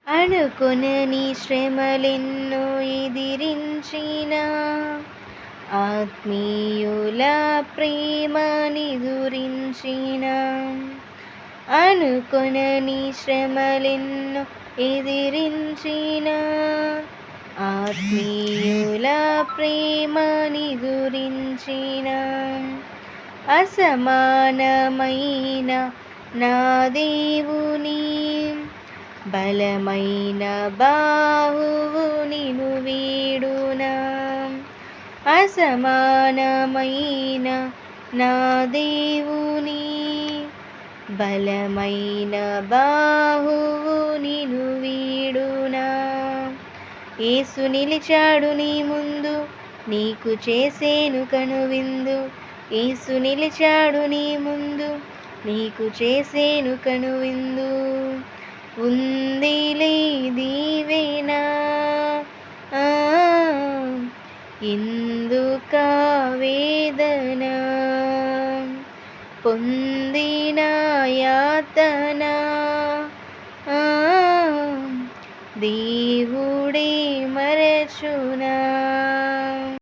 అనుకొనని శ్రమలెన్నో ఎదిరించిన ఆత్మీయుల ప్రేమనిదురించిన అనుకొనని శ్రమలెన్నో ఎదిరించిన ఆత్మీయుల ప్రేమనిదురించిన అసమానమైన నా దేవుని బలమైన బాహువు నిను వీడునా. అసమానమైన నా దేవుని బలమైన బాహువు నిను వీడునా. యేసు నిలిచాడు నీ ముందు, నీకు చేసేను కనువిందు. యేసు నిలిచాడు నీ ముందు, నీకు చేసేను కనువిందు. ఉందిలే దీవెనా ఎందుకా వేదన, పొందిన యాతన దేవుని